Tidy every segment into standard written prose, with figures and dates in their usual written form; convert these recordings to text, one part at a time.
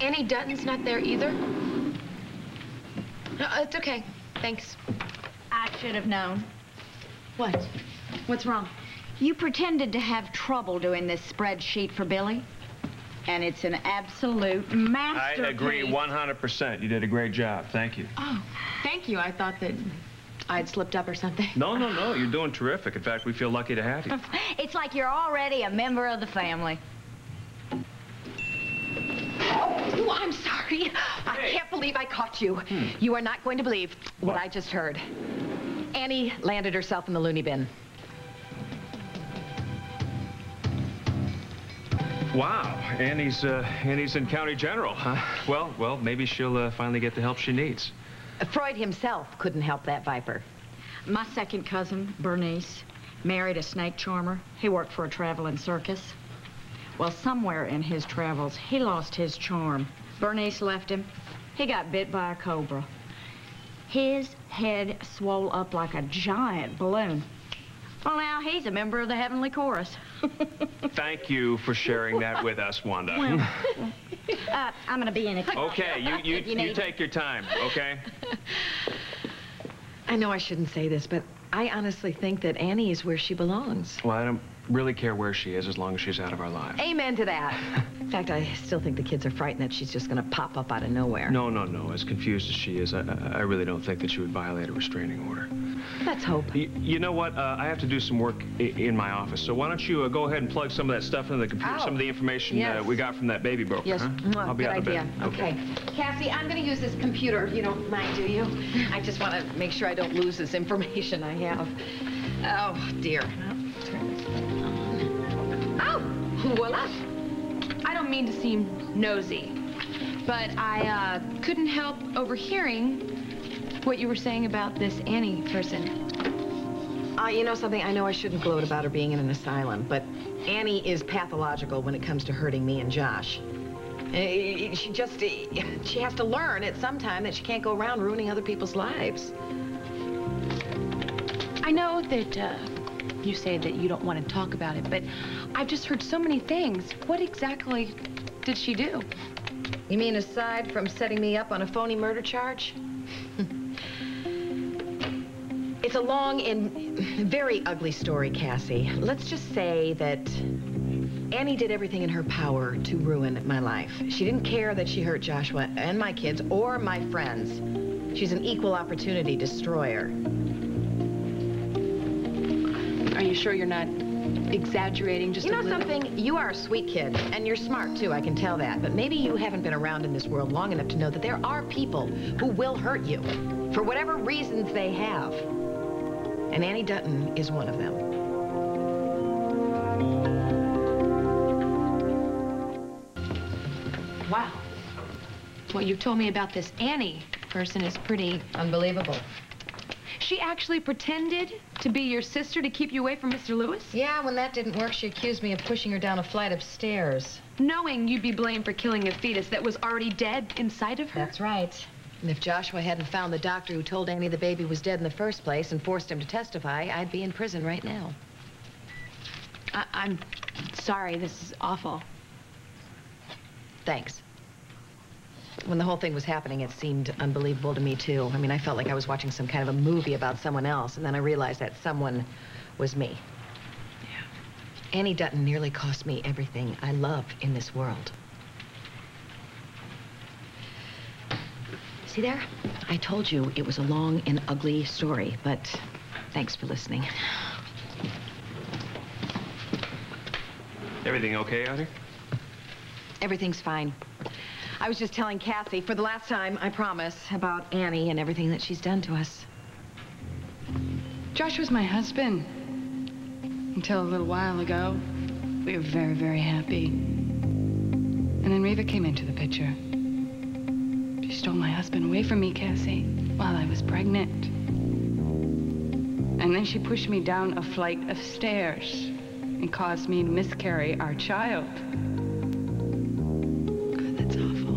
Annie Dutton's not there either? No, it's okay. Thanks. I should have known. What? What's wrong? You pretended to have trouble doing this spreadsheet for Billy, and it's an absolute masterpiece. I agree 100%. You did a great job. Thank you. Oh, thank you. I thought that I'd slipped up or something. No, no, no. You're doing terrific. In fact, we feel lucky to have you. It's like you're already a member of the family. Oh, I'm sorry. I can't believe I caught you. You are not going to believe what I just heard. Annie landed herself in the loony bin. Wow, Annie's in County General, huh? Well, maybe she'll finally get the help she needs. Freud himself couldn't help that viper. My second cousin, Bernice, married a snake charmer. He worked for a traveling circus. Well, somewhere in his travels, he lost his charm. Bernice left him. He got bit by a cobra. His head swole up like a giant balloon. Well, now he's a member of the Heavenly Chorus. Thank you for sharing that with us, Wanda. Well, I'm going to be in it. Okay, you take your time, okay? I know I shouldn't say this, but I honestly think that Annie is where she belongs. Well, I don't really care where she is as long as she's out of our lives. Amen to that. In fact, I still think the kids are frightened that she's just going to pop up out of nowhere. No. As confused as she is, I really don't think that she would violate a restraining order. Let's hope. You know what? I have to do some work in my office, so why don't you go ahead and plug some of that stuff into the computer, some of the information we got from that baby broker, yes. huh? I'll be out of bed. Okay. Cassie, I'm going to use this computer, if you don't mind, do you? I just want to make sure I don't lose this information I have. Oh, dear. Turn this on. Oh, voila. I don't mean to seem nosy, but I couldn't help overhearing what you were saying about this Annie person. You know something? I know I shouldn't gloat about her being in an asylum, but Annie is pathological when it comes to hurting me and Josh. She has to learn at some time that she can't go around ruining other people's lives. I know that you say that you don't want to talk about it, but I've just heard so many things. What exactly did she do? You mean aside from setting me up on a phony murder charge? It's a long and very ugly story, Cassie. Let's just say that Annie did everything in her power to ruin my life. She didn't care that she hurt Joshua and my kids or my friends. She's an equal opportunity destroyer. Are you sure you're not exaggerating just a little? You know something? You are a sweet kid, and you're smart, too, I can tell that. But maybe you haven't been around in this world long enough to know that there are people who will hurt you for whatever reasons they have. And Annie Dutton is one of them. Wow. What you told me about this Annie person is pretty unbelievable. She actually pretended to be your sister to keep you away from Mr. Lewis? Yeah, when that didn't work, she accused me of pushing her down a flight of stairs. Knowing you'd be blamed for killing a fetus that was already dead inside of her? That's right. And if Joshua hadn't found the doctor who told Annie the baby was dead in the first place and forced him to testify, I'd be in prison right now. I'm sorry. This is awful. Thanks. When the whole thing was happening, it seemed unbelievable to me, too. I mean, I felt like I was watching some kind of a movie about someone else, and then I realized that someone was me. Yeah. Annie Dutton nearly cost me everything I love in this world. See there? I told you it was a long and ugly story, but thanks for listening. Everything okay out here? Everything's fine. I was just telling Cassie, for the last time, I promise, about Annie and everything that she's done to us. Josh was my husband. Until a little while ago, we were very, very happy. And then Reva came into the picture. She stole my husband away from me, Cassie, while I was pregnant. And then she pushed me down a flight of stairs and caused me to miscarry our child. God, that's awful.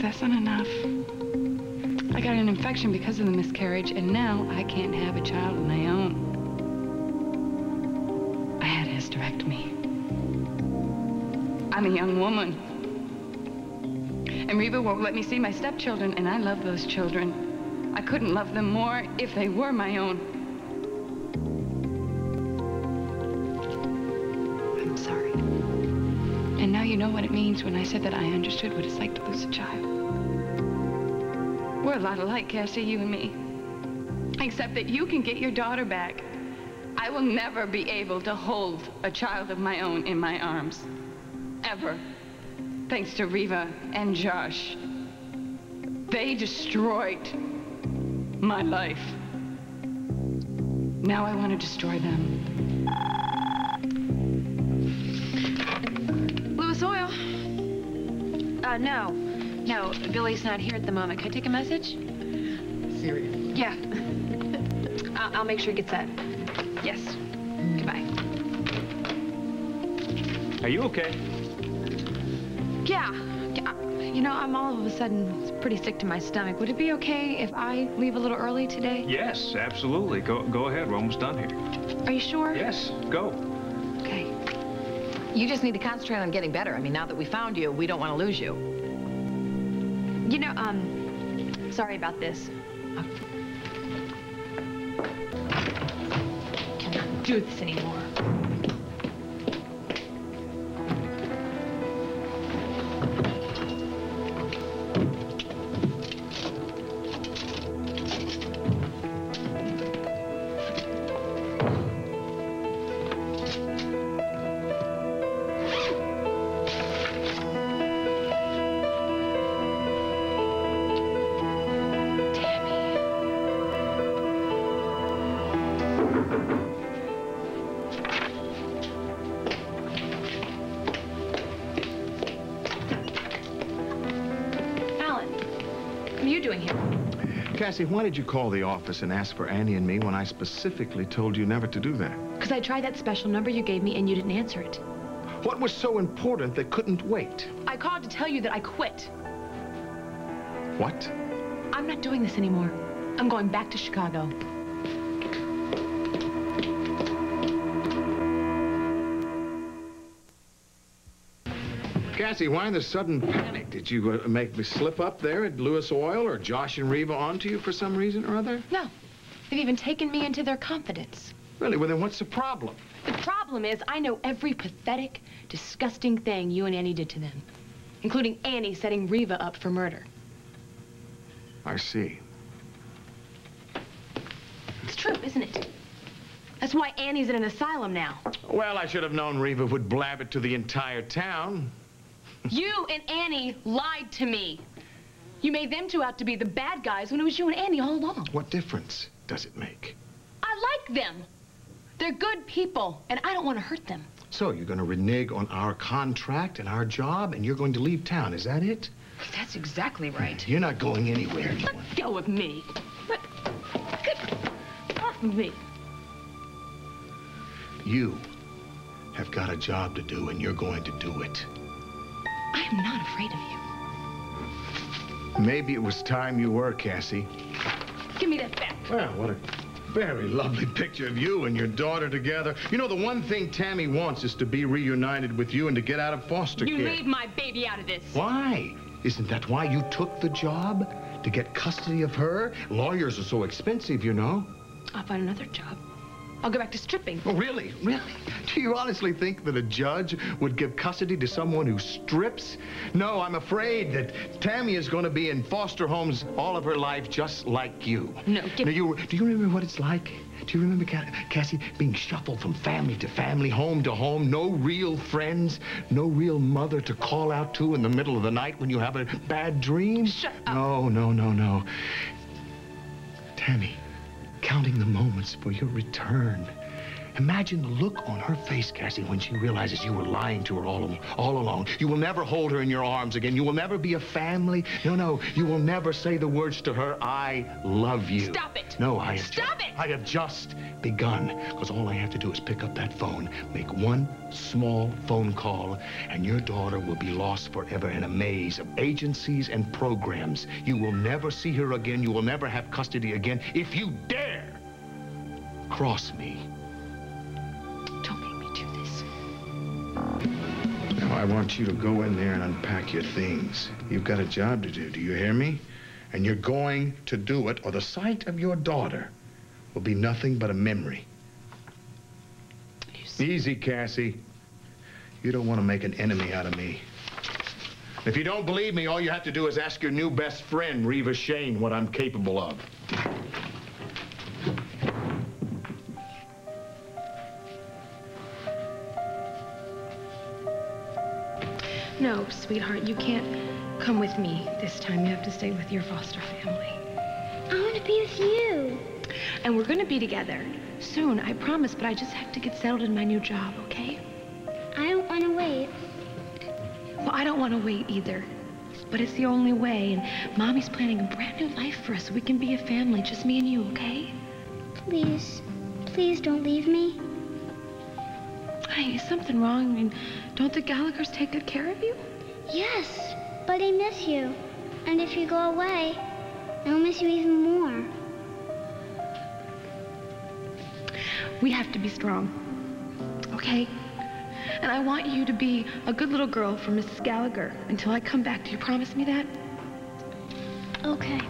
That's not enough. I got an infection because of the miscarriage, and now I can't have a child of my own. I had a hysterectomy. I'm a young woman. And Reva won't let me see my stepchildren, and I love those children. I couldn't love them more if they were my own. I'm sorry. And now you know what it means when I said that I understood what it's like to lose a child. We're a lot alike, Cassie, you and me. Except that you can get your daughter back. I will never be able to hold a child of my own in my arms. Ever. Thanks to Reva and Josh. They destroyed my life. Now I want to destroy them. Lewis Oil? No, Billy's not here at the moment. Can I take a message? Serious? Yeah. I'll make sure he gets that. Yes. Goodbye. Are you okay? Yeah. You know, I'm all of a sudden pretty sick to my stomach. Would it be okay if I leave a little early today? Yes, absolutely. Go ahead. We're almost done here. Are you sure? Yes, go. Okay. You just need to concentrate on getting better. I mean, now that we found you, we don't want to lose you. You know, sorry about this. Cannot do this anymore. Cassie, why did you call the office and ask for Annie and me when I specifically told you never to do that? Because I tried that special number you gave me and you didn't answer it. What was so important that couldn't wait? I called to tell you that I quit. What? I'm not doing this anymore. I'm going back to Chicago. Cassie, why the sudden panic? Did you make me slip up there at Lewis Oil or Josh and Reva onto you for some reason or other? No. They've even taken me into their confidence. Really? Well, then what's the problem? The problem is I know every pathetic, disgusting thing you and Annie did to them, including Annie setting Reva up for murder. I see. It's true, isn't it? That's why Annie's in an asylum now. Well, I should have known Reva would blab it to the entire town. You and Annie lied to me. You made them two out to be the bad guys when it was you and Annie all along. What difference does it make? I like them. They're good people, and I don't want to hurt them. So you're going to renege on our contract and our job, and you're going to leave town, is that it? That's exactly right. You're not going anywhere. Let go of me. Get off of me. You have got a job to do, and you're going to do it. I am not afraid of you. Maybe it was time you were, Cassie. Give me that back. Well, what a very lovely picture of you and your daughter together. You know, the one thing Tammy wants is to be reunited with you and to get out of foster care. You leave my baby out of this. Why? Isn't that why you took the job? To get custody of her? Lawyers are so expensive, you know. I'll find another job. I'll go back to stripping. Oh, really? Really? Do you honestly think that a judge would give custody to someone who strips? No, I'm afraid that Tammy is going to be in foster homes all of her life just like you. No, do you remember what it's like? Do you remember, Cassie, being shuffled from family to family, home to home, no real friends, no real mother to call out to in the middle of the night when you have a bad dream? Shut up. No. Tammy, counting the moments for your return. Imagine the look on her face, Cassie, when she realizes you were lying to her all along. You will never hold her in your arms again. You will never be a family. No, you will never say the words to her, I love you. Stop it. No, Stop it. I have just begun, because all I have to do is pick up that phone, make one small phone call, and your daughter will be lost forever in a maze of agencies and programs. You will never see her again. You will never have custody again if you dare cross me. Don't make me do this. I want you to go in there and unpack your things. You've got a job to do. Do you hear me? And you're going to do it, or the sight of your daughter will be nothing but a memory. Easy, Cassie. You don't want to make an enemy out of me. If you don't believe me, all you have to do is ask your new best friend, Reva Shane, what I'm capable of. No, sweetheart, you can't come with me this time. You have to stay with your foster family. I want to be with you. And we're going to be together soon, I promise, but I just have to get settled in my new job, okay? I don't want to wait. Well, I don't want to wait either. But it's the only way, and Mommy's planning a brand new life for us so we can be a family, just me and you, okay? Please, please don't leave me. Honey, is something wrong? I mean, don't the Gallaghers take good care of you? Yes, but I miss you. And if you go away, I'll miss you even more. We have to be strong, okay? And I want you to be a good little girl for Mrs. Gallagher until I come back. Do you promise me that? Okay.